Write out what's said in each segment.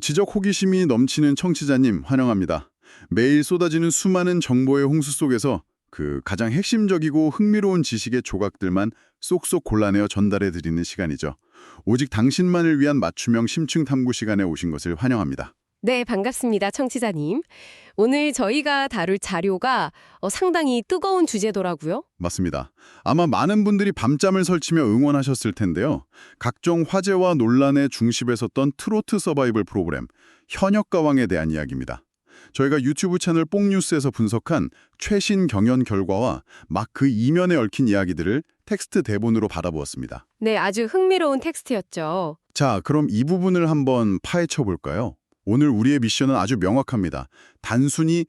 지적 호기심이 넘치는 청취자님 환영합니다. 매일 쏟아지는 수많은 정보의 홍수 속에서 그 가장 핵심적이고 흥미로운 지식의 조각들만 쏙쏙 골라내어 전달해 드리는 시간이죠. 오직 당신만을 위한 맞춤형 심층 탐구 시간에 오신 것을 환영합니다. 네, 반갑습니다, 청취자님. 오늘 저희가 다룰 자료가 상당히 뜨거운 주제더라고요. 맞습니다. 아마 많은 분들이 밤잠을 설치며 응원하셨을 텐데요. 각종 화제와 논란의 중심에 섰던 트로트 서바이벌 프로그램 현역가왕에 대한 이야기입니다. 저희가 유튜브 채널 뽕뉴스에서 분석한 최신 경연 결과와 막 그 이면에 얽힌 이야기들을 텍스트 대본으로 받아보았습니다. 네, 아주 흥미로운 텍스트였죠. 자, 그럼 이 부분을 한번 파헤쳐 볼까요? 오늘 우리의 미션은 아주 명확합니다. 단순히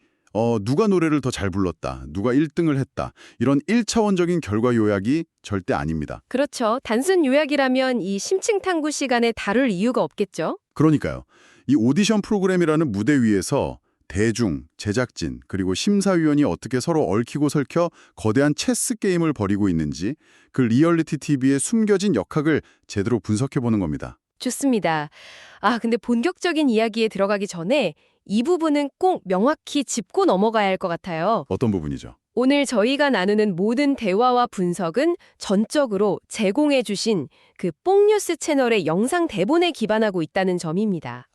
누가 노래를 더 잘 불렀다, 누가 1등을 했다, 이런 1차원적인 결과 요약이 절대 아닙니다. 그렇죠. 단순 요약이라면 이 심층 탐구 시간에 다룰 이유가 없겠죠. 그러니까요. 이 오디션 프로그램이라는 무대 위에서 대중, 제작진, 그리고 심사위원이 어떻게 서로 얽히고 설켜 거대한 체스 게임을 벌이고 있는지 그 리얼리티 TV의 숨겨진 역학을 제대로 분석해보는 겁니다. 좋습니다. 근데 본격적인 이야기에 들어가기 전에 이 부분은 꼭 명확히 짚고 넘어가야 할 것 같아요. 어떤 부분이죠? 오늘 저희가 나누는 모든 대화와 분석은 전적으로 제공해 주신 그 뽕뉴스 채널의 영상 대본에 기반하고 있다는 점입니다.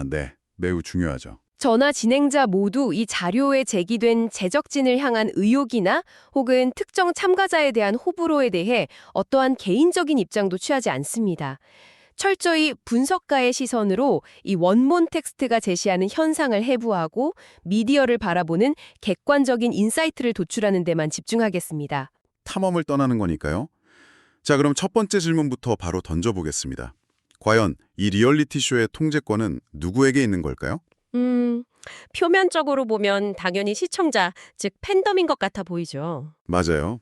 네. 매우 중요하죠. 저나 진행자 모두 이 자료에 제기된 제작진을 향한 의혹이나 혹은 특정 참가자에 대한 호불호에 대해 어떠한 개인적인 입장도 취하지 않습니다. 철저히 분석가의 시선으로 이 원본 텍스트가 제시하는 현상을 해부하고 미디어를 바라보는 객관적인 인사이트를 도출하는 데만 집중하겠습니다. 탐험을 떠나는 거니까요. 자, 그럼 첫 번째 질문부터 바로 던져보겠습니다. 과연 이 리얼리티 쇼의 통제권은 누구에게 있는 걸까요? 표면적으로 보면 당연히 시청자, 즉 팬덤인 것 같아 보이죠. 맞아요.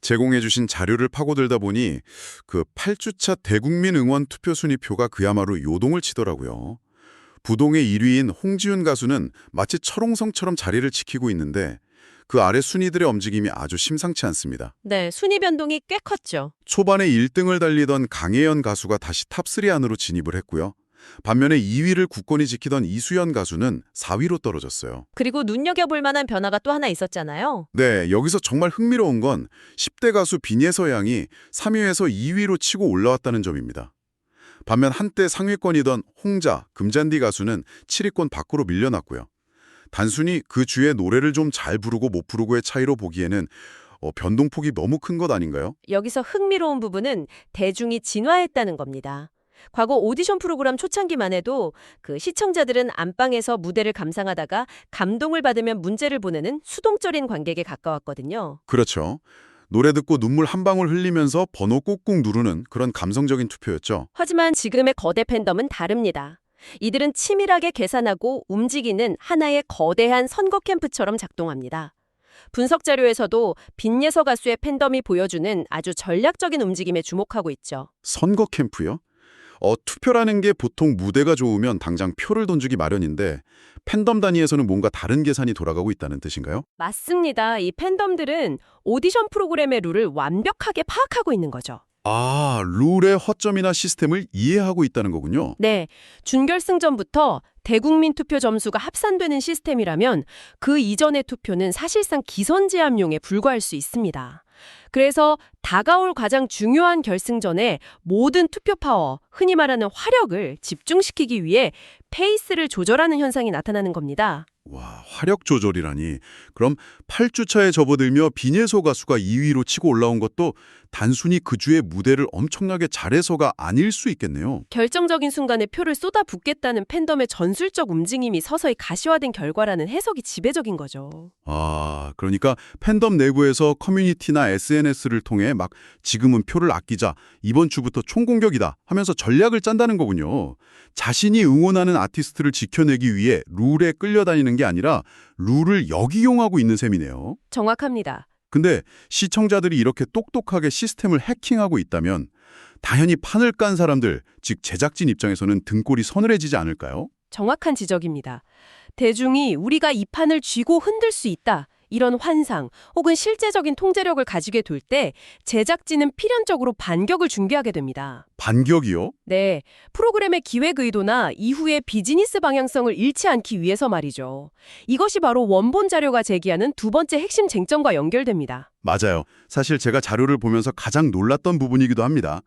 제공해주신 자료를 파고들다 보니 그 8주차 대국민 응원 투표 순위표가 그야말로 요동을 치더라고요. 부동의 1위인 홍지윤 가수는 마치 철옹성처럼 자리를 지키고 있는데 그 아래 순위들의 움직임이 아주 심상치 않습니다. 네, 순위 변동이 꽤 컸죠. 초반에 1등을 달리던 강혜연 가수가 다시 탑3 안으로 진입을 했고요. 반면에 2위를 굳건히 지키던 이수연 가수는 4위로 떨어졌어요. 그리고 눈여겨볼 만한 변화가 또 하나 있었잖아요. 네, 여기서 정말 흥미로운 건 10대 가수 빈예서 양이 3위에서 2위로 치고 올라왔다는 점입니다. 반면 한때 상위권이던 홍자, 금잔디 가수는 7위권 밖으로 밀려났고요. 단순히 그 주에 노래를 좀 잘 부르고 못 부르고의 차이로 보기에는 변동폭이 너무 큰 것 아닌가요? 여기서 흥미로운 부분은 대중이 진화했다는 겁니다. 과거 오디션 프로그램 초창기만 해도 그 시청자들은 안방에서 무대를 감상하다가 감동을 받으면 문제를 보내는 수동적인 관객에 가까웠거든요. 그렇죠. 노래 듣고 눈물 한 방울 흘리면서 번호 꾹꾹 누르는 그런 감성적인 투표였죠. 하지만 지금의 거대 팬덤은 다릅니다. 이들은 치밀하게 계산하고 움직이는 하나의 거대한 선거 캠프처럼 작동합니다. 분석 자료에서도 빈예서 가수의 팬덤이 보여주는 아주 전략적인 움직임에 주목하고 있죠. 선거 캠프요? 투표라는 게 보통 무대가 좋으면 당장 표를 던지기 마련인데 팬덤 단위에서는 뭔가 다른 계산이 돌아가고 있다는 뜻인가요? 맞습니다. 이 팬덤들은 오디션 프로그램의 룰을 완벽하게 파악하고 있는 거죠. 룰의 허점이나 시스템을 이해하고 있다는 거군요. 네, 준결승전부터 대국민 투표 점수가 합산되는 시스템이라면 그 이전의 투표는 사실상 기선제압용에 불과할 수 있습니다. 그래서 다가올 가장 중요한 결승전에 모든 투표 파워, 흔히 말하는 화력을 집중시키기 위해 페이스를 조절하는 현상이 나타나는 겁니다. 와, 화력 조절이라니. 그럼 8주차에 접어들며 빈예서 가수가 2위로 치고 올라온 것도 단순히 그 주의 무대를 엄청나게 잘해서가 아닐 수 있겠네요. 결정적인 순간에 표를 쏟아붓겠다는 팬덤의 전술적 움직임이 서서히 가시화된 결과라는 해석이 지배적인 거죠. 그러니까 팬덤 내부에서 커뮤니티나 SNS를 통해 막 지금은 표를 아끼자, 이번 주부터 총공격이다 하면서 전략을 짠다는 거군요. 자신이 응원하는 아티스트를 지켜내기 위해 룰에 끌려다니는 게 아니라 룰을 역이용하고 있는 셈이네요. 정확합니다. 근데 시청자들이 이렇게 똑똑하게 시스템을 해킹하고 있다면 당연히 판을 깐 사람들, 즉 제작진 입장에서는 등골이 서늘해지지 않을까요? 정확한 지적입니다. 대중이 우리가 이 판을 쥐고 흔들 수 있다. 이런 환상 혹은 실제적인 통제력을 가지게 될 때 제작진은 필연적으로 반격을 준비하게 됩니다. 반격이요? 네, 프로그램의 기획 의도나 이후의 비즈니스 방향성을 잃지 않기 위해서 말이죠. 이것이 바로 원본 자료가 제기하는 두 번째 핵심 쟁점과 연결됩니다. 맞아요. 사실 제가 자료를 보면서 가장 놀랐던 부분이기도 합니다.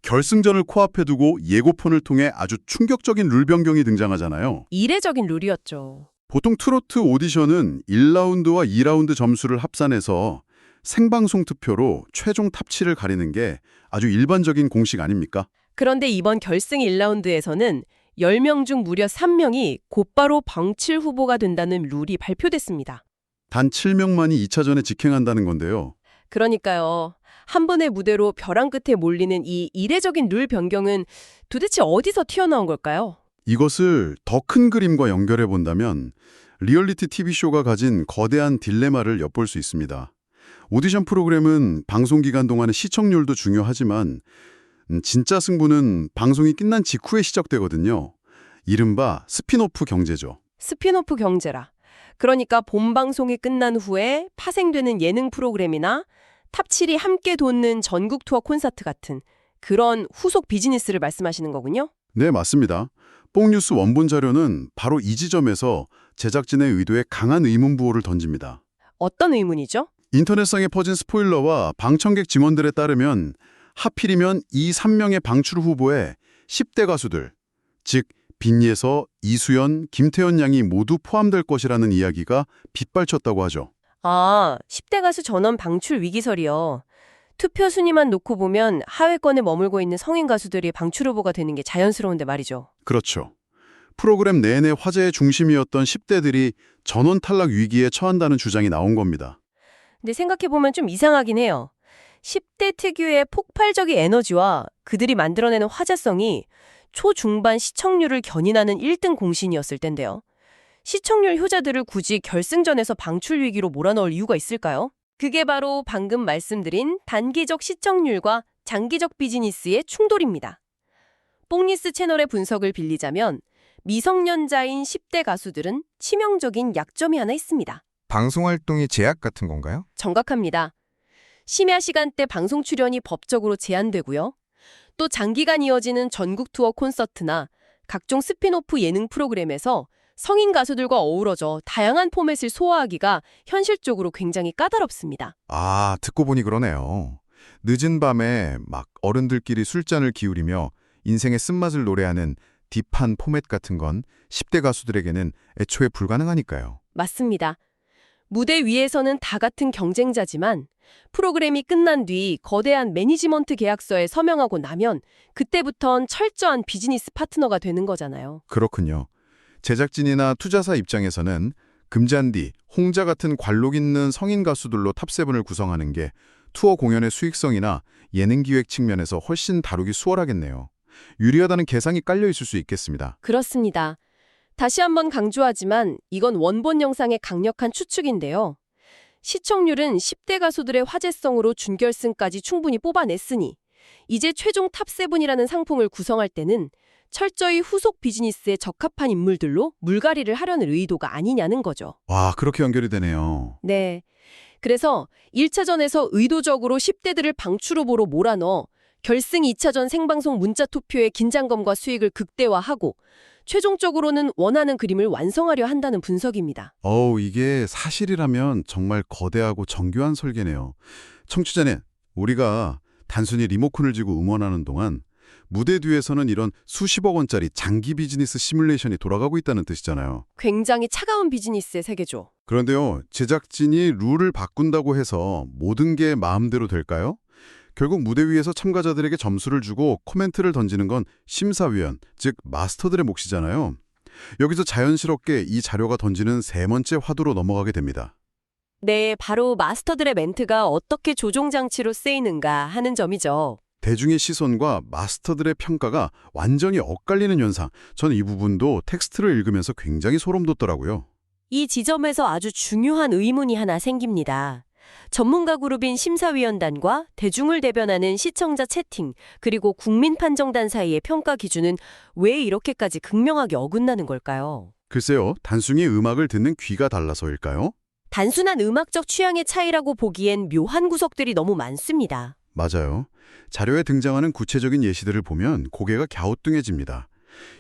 결승전을 코앞에 두고 예고편을 통해 아주 충격적인 룰 변경이 등장하잖아요. 이례적인 룰이었죠. 보통 트로트 오디션은 1라운드와 2라운드 점수를 합산해서 생방송 투표로 최종 탑7을 가리는 게 아주 일반적인 공식 아닙니까? 그런데 이번 결승 1라운드에서는 10명 중 무려 3명이 곧바로 방칠 후보가 된다는 룰이 발표됐습니다. 단 7명만이 2차전에 직행한다는 건데요. 그러니까요. 한 번의 무대로 벼랑 끝에 몰리는 이 이례적인 룰 변경은 도대체 어디서 튀어나온 걸까요? 이것을 더 큰 그림과 연결해 본다면 리얼리티 TV쇼가 가진 거대한 딜레마를 엿볼 수 있습니다. 오디션 프로그램은 방송 기간 동안의 시청률도 중요하지만 진짜 승부는 방송이 끝난 직후에 시작되거든요. 이른바 스핀오프 경제죠. 스핀오프 경제라. 그러니까 본 방송이 끝난 후에 파생되는 예능 프로그램이나 탑7이 함께 돋는 전국 투어 콘서트 같은 그런 후속 비즈니스를 말씀하시는 거군요. 네, 맞습니다. 뽕뉴스 원본 자료는 바로 이 지점에서 제작진의 의도에 강한 의문부호를 던집니다. 어떤 의문이죠? 인터넷상에 퍼진 스포일러와 방청객 증언들에 따르면 하필이면 이 3명의 방출 후보에 10대 가수들, 즉 빈예서, 이수연, 김태현 양이 모두 포함될 것이라는 이야기가 빗발쳤다고 하죠. 아, 10대 가수 전원 방출 위기설이요. 투표 순위만 놓고 보면 하위권에 머물고 있는 성인 가수들이 방출 후보가 되는 게 자연스러운데 말이죠. 그렇죠. 프로그램 내내 화제의 중심이었던 10대들이 전원 탈락 위기에 처한다는 주장이 나온 겁니다. 근데 생각해보면 좀 이상하긴 해요. 10대 특유의 폭발적인 에너지와 그들이 만들어내는 화제성이 초중반 시청률을 견인하는 1등 공신이었을 텐데요. 시청률 효자들을 굳이 결승전에서 방출 위기로 몰아넣을 이유가 있을까요? 그게 바로 방금 말씀드린 단기적 시청률과 장기적 비즈니스의 충돌입니다. 뽕니스 채널의 분석을 빌리자면 미성년자인 10대 가수들은 치명적인 약점이 하나 있습니다. 방송활동의 제약 같은 건가요? 정확합니다. 심야 시간대 방송 출연이 법적으로 제한되고요. 또 장기간 이어지는 전국 투어 콘서트나 각종 스핀오프 예능 프로그램에서 성인 가수들과 어우러져 다양한 포맷을 소화하기가 현실적으로 굉장히 까다롭습니다. 아, 듣고 보니 그러네요. 늦은 밤에 막 어른들끼리 술잔을 기울이며 인생의 쓴맛을 노래하는 딥한 포맷 같은 건 10대 가수들에게는 애초에 불가능하니까요. 맞습니다. 무대 위에서는 다 같은 경쟁자지만 프로그램이 끝난 뒤 거대한 매니지먼트 계약서에 서명하고 나면 그때부턴 철저한 비즈니스 파트너가 되는 거잖아요. 그렇군요. 제작진이나 투자사 입장에서는 금잔디, 홍자 같은 관록 있는 성인 가수들로 탑세븐을 구성하는 게 투어 공연의 수익성이나 예능 기획 측면에서 훨씬 다루기 수월하겠네요. 유리하다는 계산이 깔려 있을 수 있겠습니다. 그렇습니다. 다시 한번 강조하지만 이건 원본 영상의 강력한 추측인데요. 시청률은 10대 가수들의 화제성으로 준결승까지 충분히 뽑아냈으니 이제 최종 탑7이라는 상품을 구성할 때는 철저히 후속 비즈니스에 적합한 인물들로 물갈이를 하려는 의도가 아니냐는 거죠. 와, 그렇게 연결이 되네요. 네. 그래서 1차전에서 의도적으로 10대들을 방출 후보로 몰아넣어 결승 2차전 생방송 문자 투표의 긴장감과 수익을 극대화하고 최종적으로는 원하는 그림을 완성하려 한다는 분석입니다. 이게 사실이라면 정말 거대하고 정교한 설계네요. 청취자는 우리가 단순히 리모컨을 쥐고 응원하는 동안 무대 뒤에서는 이런 수십억 원짜리 장기 비즈니스 시뮬레이션이 돌아가고 있다는 뜻이잖아요. 굉장히 차가운 비즈니스의 세계죠. 그런데요, 제작진이 룰을 바꾼다고 해서 모든 게 마음대로 될까요? 결국 무대 위에서 참가자들에게 점수를 주고 코멘트를 던지는 건 심사위원, 즉 마스터들의 몫이잖아요. 여기서 자연스럽게 이 자료가 던지는 세 번째 화두로 넘어가게 됩니다. 네, 바로 마스터들의 멘트가 어떻게 조종장치로 쓰이는가 하는 점이죠. 대중의 시선과 마스터들의 평가가 완전히 엇갈리는 현상. 전 이 부분도 텍스트를 읽으면서 굉장히 소름 돋더라고요. 이 지점에서 아주 중요한 의문이 하나 생깁니다. 전문가 그룹인 심사위원단과 대중을 대변하는 시청자 채팅, 그리고 국민판정단 사이의 평가 기준은 왜 이렇게까지 극명하게 어긋나는 걸까요? 글쎄요, 단순히 음악을 듣는 귀가 달라서일까요? 단순한 음악적 취향의 차이라고 보기엔 묘한 구석들이 너무 많습니다. 맞아요. 자료에 등장하는 구체적인 예시들을 보면 고개가 갸우뚱해집니다.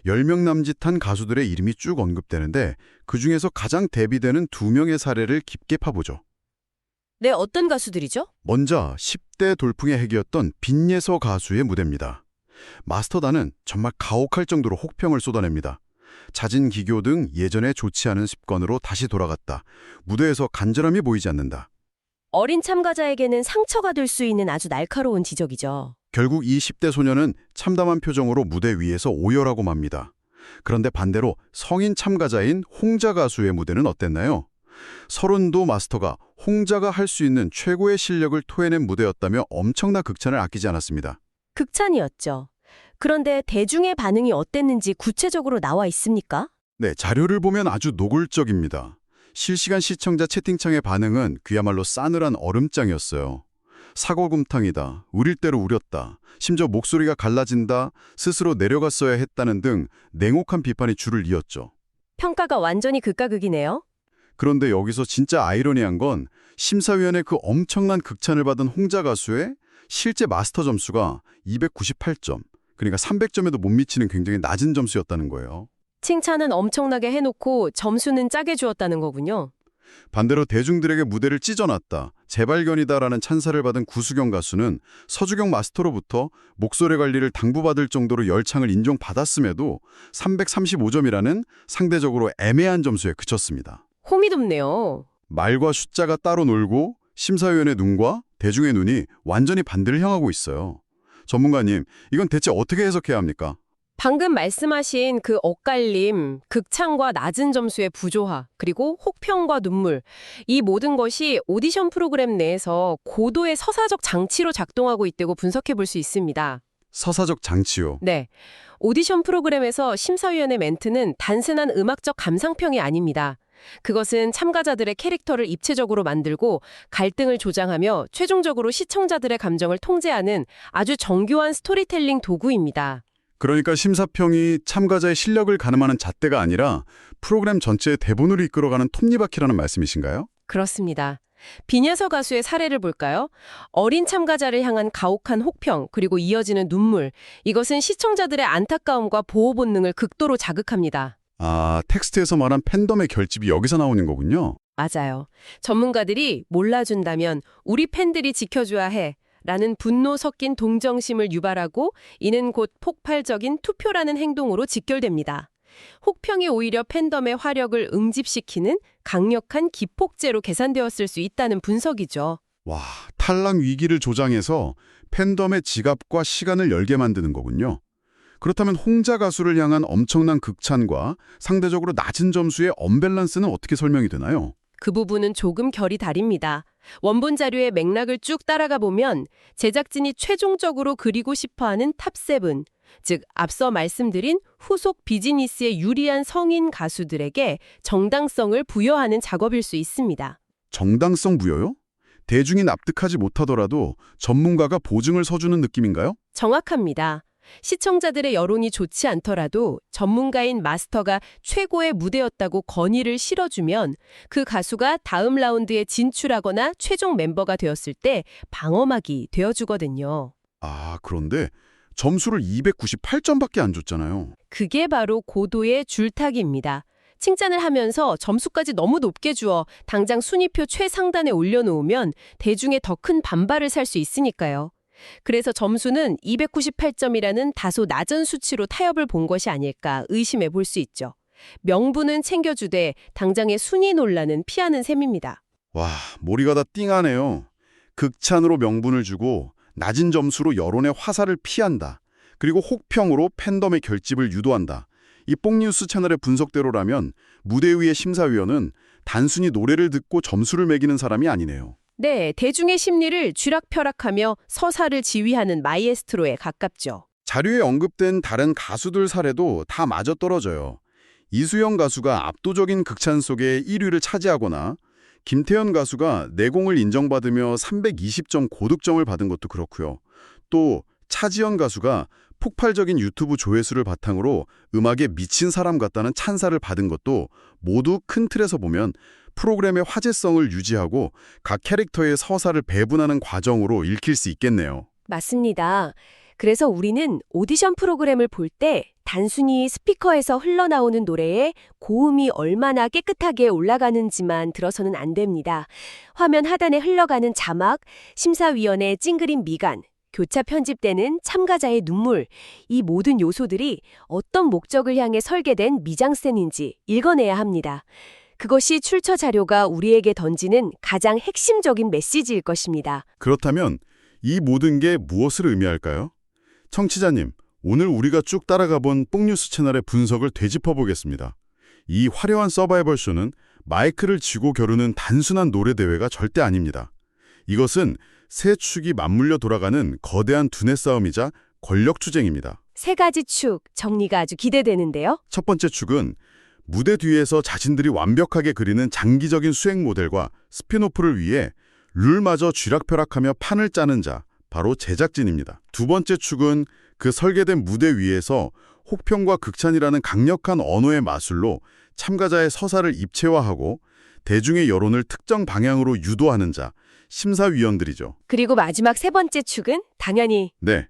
10명 남짓한 가수들의 이름이 쭉 언급되는데 그중에서 가장 대비되는 2명의 사례를 깊게 파보죠. 네, 어떤 가수들이죠? 먼저 10대 돌풍의 핵이었던 빈예서 가수의 무대입니다. 마스터단은 정말 가혹할 정도로 혹평을 쏟아냅니다. 자진 기교 등 예전에 좋지 않은 습관으로 다시 돌아갔다. 무대에서 간절함이 보이지 않는다. 어린 참가자에게는 상처가 될 수 있는 아주 날카로운 지적이죠. 결국 이 10대 소녀는 참담한 표정으로 무대 위에서 오열하고 맙니다. 그런데 반대로 성인 참가자인 홍자 가수의 무대는 어땠나요? 서른도 마스터가 홍자가 할 수 있는 최고의 실력을 토해낸 무대였다며 엄청난 극찬을 아끼지 않았습니다. 극찬이었죠. 그런데 대중의 반응이 어땠는지 구체적으로 나와 있습니까? 네, 자료를 보면 아주 노골적입니다. 실시간 시청자 채팅창의 반응은 그야말로 싸늘한 얼음장이었어요. 사골곰탕이다, 우릴 대로 우렸다, 심지어 목소리가 갈라진다, 스스로 내려갔어야 했다는 등 냉혹한 비판이 줄을 이었죠. 평가가 완전히 극과 극이네요. 그런데 여기서 진짜 아이러니한 건 심사위원의 그 엄청난 극찬을 받은 홍자 가수의 실제 마스터 점수가 298점, 그러니까 300점에도 못 미치는 굉장히 낮은 점수였다는 거예요. 칭찬은 엄청나게 해놓고 점수는 짜게 주었다는 거군요. 반대로 대중들에게 무대를 찢어놨다, 재발견이다라는 찬사를 받은 구수경 가수는 서주경 마스터로부터 목소리 관리를 당부받을 정도로 열창을 인정받았음에도 335점이라는 상대적으로 애매한 점수에 그쳤습니다. 홈이 돕네요. 말과 숫자가 따로 놀고 심사위원의 눈과 대중의 눈이 완전히 반대를 향하고 있어요. 전문가님, 이건 대체 어떻게 해석해야 합니까? 방금 말씀하신 그 엇갈림, 극찬과 낮은 점수의 부조화, 그리고 혹평과 눈물, 이 모든 것이 오디션 프로그램 내에서 고도의 서사적 장치로 작동하고 있다고 분석해 볼 수 있습니다. 서사적 장치요. 네. 오디션 프로그램에서 심사위원의 멘트는 단순한 음악적 감상평이 아닙니다. 그것은 참가자들의 캐릭터를 입체적으로 만들고 갈등을 조장하며 최종적으로 시청자들의 감정을 통제하는 아주 정교한 스토리텔링 도구입니다. 그러니까 심사평이 참가자의 실력을 가늠하는 잣대가 아니라 프로그램 전체의 대본을 이끌어가는 톱니바퀴라는 말씀이신가요? 그렇습니다. 빈예서 가수의 사례를 볼까요? 어린 참가자를 향한 가혹한 혹평, 그리고 이어지는 눈물. 이것은 시청자들의 안타까움과 보호 본능을 극도로 자극합니다. 아, 텍스트에서 말한 팬덤의 결집이 여기서 나오는 거군요. 맞아요. 전문가들이 몰라준다면 우리 팬들이 지켜줘야 해 라는 분노 섞인 동정심을 유발하고 이는 곧 폭발적인 투표라는 행동으로 직결됩니다. 혹평이 오히려 팬덤의 화력을 응집시키는 강력한 기폭제로 계산되었을 수 있다는 분석이죠. 와, 탈락 위기를 조장해서 팬덤의 지갑과 시간을 열게 만드는 거군요. 그렇다면 홍자 가수를 향한 엄청난 극찬과 상대적으로 낮은 점수의 언밸런스는 어떻게 설명이 되나요? 그 부분은 조금 결이 다릅니다. 원본 자료의 맥락을 쭉 따라가 보면 제작진이 최종적으로 그리고 싶어하는 탑7, 즉 앞서 말씀드린 후속 비즈니스에 유리한 성인 가수들에게 정당성을 부여하는 작업일 수 있습니다. 정당성 부여요? 대중이 납득하지 못하더라도 전문가가 보증을 서주는 느낌인가요? 정확합니다. 시청자들의 여론이 좋지 않더라도 전문가인 마스터가 최고의 무대였다고 건의를 실어주면 그 가수가 다음 라운드에 진출하거나 최종 멤버가 되었을 때 방어막이 되어주거든요. 아, 그런데 점수를 298점밖에 안 줬잖아요. 그게 바로 고도의 줄타기입니다. 칭찬을 하면서 점수까지 너무 높게 주어 당장 순위표 최상단에 올려놓으면 대중의 더 큰 반발을 살 수 있으니까요. 그래서 점수는 298점이라는 다소 낮은 수치로 타협을 본 것이 아닐까 의심해 볼 수 있죠. 명분은 챙겨주되 당장의 순위 논란은 피하는 셈입니다. 와, 머리가 다 띵하네요. 극찬으로 명분을 주고 낮은 점수로 여론의 화살을 피한다. 그리고 혹평으로 팬덤의 결집을 유도한다. 이 뽕뉴스 채널의 분석대로라면 무대 위의 심사위원은 단순히 노래를 듣고 점수를 매기는 사람이 아니네요. 네, 대중의 심리를 쥐락펴락하며 서사를 지휘하는 마이에스트로에 가깝죠. 자료에 언급된 다른 가수들 사례도 다 맞아떨어져요. 이수영 가수가 압도적인 극찬 속에 1위를 차지하거나 김태현 가수가 내공을 인정받으며 320점 고득점을 받은 것도 그렇고요. 또 차지연 가수가 폭발적인 유튜브 조회수를 바탕으로 음악에 미친 사람 같다는 찬사를 받은 것도 모두 큰 틀에서 보면 프로그램의 화제성을 유지하고 각 캐릭터의 서사를 배분하는 과정으로 읽힐 수 있겠네요. 맞습니다. 그래서 우리는 오디션 프로그램을 볼 때 단순히 스피커에서 흘러나오는 노래에 고음이 얼마나 깨끗하게 올라가는지만 들어서는 안 됩니다. 화면 하단에 흘러가는 자막, 심사위원의 찡그린 미간, 교차 편집되는 참가자의 눈물, 이 모든 요소들이 어떤 목적을 향해 설계된 미장센인지 읽어내야 합니다. 그것이 출처 자료가 우리에게 던지는 가장 핵심적인 메시지일 것입니다. 그렇다면 이 모든 게 무엇을 의미할까요? 청취자님, 오늘 우리가 쭉 따라가 본 뽕뉴스 채널의 분석을 되짚어 보겠습니다. 이 화려한 서바이벌 쇼는 마이크를 쥐고 겨루는 단순한 노래 대회가 절대 아닙니다. 이것은 세 축이 맞물려 돌아가는 거대한 두뇌 싸움이자 권력 투쟁입니다. 세 가지 축, 정리가 아주 기대되는데요. 첫 번째 축은 무대 뒤에서 자신들이 완벽하게 그리는 장기적인 수행 모델과 스피노프를 위해 룰마저 쥐락펴락하며 판을 짜는 자, 바로 제작진입니다. 두 번째 축은 그 설계된 무대 위에서 혹평과 극찬이라는 강력한 언어의 마술로 참가자의 서사를 입체화하고 대중의 여론을 특정 방향으로 유도하는 자, 심사위원들이죠. 그리고 마지막 세 번째 축은 당연히 네,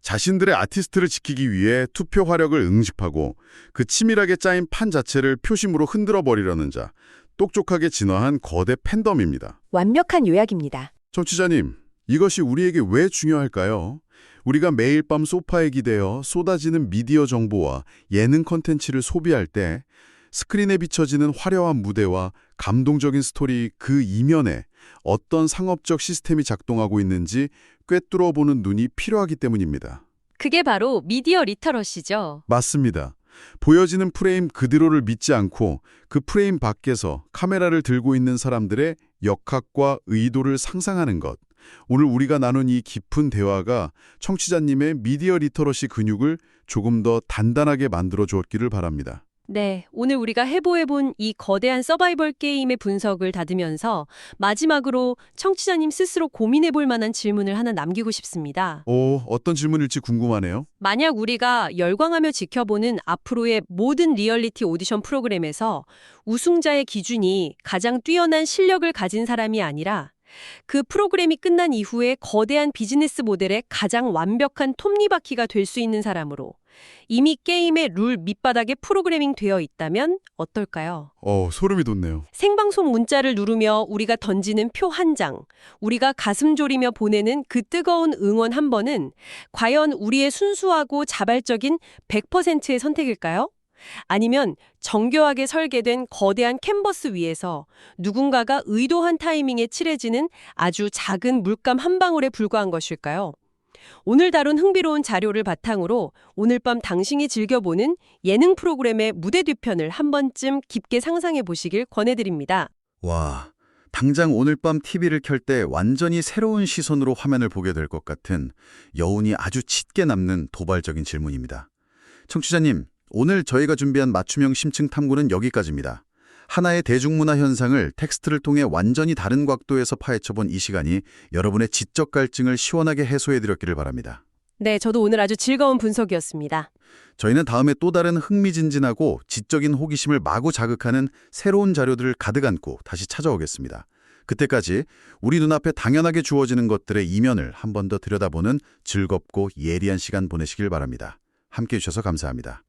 자신들의 아티스트를 지키기 위해 투표 화력을 응집하고 그 치밀하게 짜인 판 자체를 표심으로 흔들어 버리려는 자, 똑똑하게 진화한 거대 팬덤입니다. 완벽한 요약입니다. 청취자님, 이것이 우리에게 왜 중요할까요? 우리가 매일 밤 소파에 기대어 쏟아지는 미디어 정보와 예능 콘텐츠를 소비할 때 스크린에 비춰지는 화려한 무대와 감동적인 스토리 그 이면에 어떤 상업적 시스템이 작동하고 있는지 꿰뚫어보는 눈이 필요하기 때문입니다. 그게 바로 미디어 리터러시죠. 맞습니다. 보여지는 프레임 그대로를 믿지 않고 그 프레임 밖에서 카메라를 들고 있는 사람들의 역학과 의도를 상상하는 것. 오늘 우리가 나눈 이 깊은 대화가 청취자님의 미디어 리터러시 근육을 조금 더 단단하게 만들어 주었기를 바랍니다. 네, 오늘 우리가 해보해본 이 거대한 서바이벌 게임의 분석을 닫으면서 마지막으로 청취자님 스스로 고민해볼 만한 질문을 하나 남기고 싶습니다. 어떤 질문일지 궁금하네요. 만약 우리가 열광하며 지켜보는 앞으로의 모든 리얼리티 오디션 프로그램에서 우승자의 기준이 가장 뛰어난 실력을 가진 사람이 아니라 그 프로그램이 끝난 이후에 거대한 비즈니스 모델의 가장 완벽한 톱니바퀴가 될 수 있는 사람으로 이미 게임의 룰 밑바닥에 프로그래밍 되어 있다면 어떨까요? 소름이 돋네요. 생방송 문자를 누르며 우리가 던지는 표 한 장, 우리가 가슴 졸이며 보내는 그 뜨거운 응원 한 번은 과연 우리의 순수하고 자발적인 100%의 선택일까요? 아니면 정교하게 설계된 거대한 캔버스 위에서 누군가가 의도한 타이밍에 칠해지는 아주 작은 물감 한 방울에 불과한 것일까요? 오늘 다룬 흥미로운 자료를 바탕으로 오늘 밤 당신이 즐겨보는 예능 프로그램의 무대 뒤편을 한 번쯤 깊게 상상해 보시길 권해드립니다. 와, 당장 오늘 밤 TV를 켤 때 완전히 새로운 시선으로 화면을 보게 될 것 같은 여운이 아주 짙게 남는 도발적인 질문입니다. 청취자님, 오늘 저희가 준비한 맞춤형 심층 탐구는 여기까지입니다. 하나의 대중문화 현상을 텍스트를 통해 완전히 다른 각도에서 파헤쳐본 이 시간이 여러분의 지적 갈증을 시원하게 해소해드렸기를 바랍니다. 네, 저도 오늘 아주 즐거운 분석이었습니다. 저희는 다음에 또 다른 흥미진진하고 지적인 호기심을 마구 자극하는 새로운 자료들을 가득 안고 다시 찾아오겠습니다. 그때까지 우리 눈앞에 당연하게 주어지는 것들의 이면을 한 번 더 들여다보는 즐겁고 예리한 시간 보내시길 바랍니다. 함께해 주셔서 감사합니다.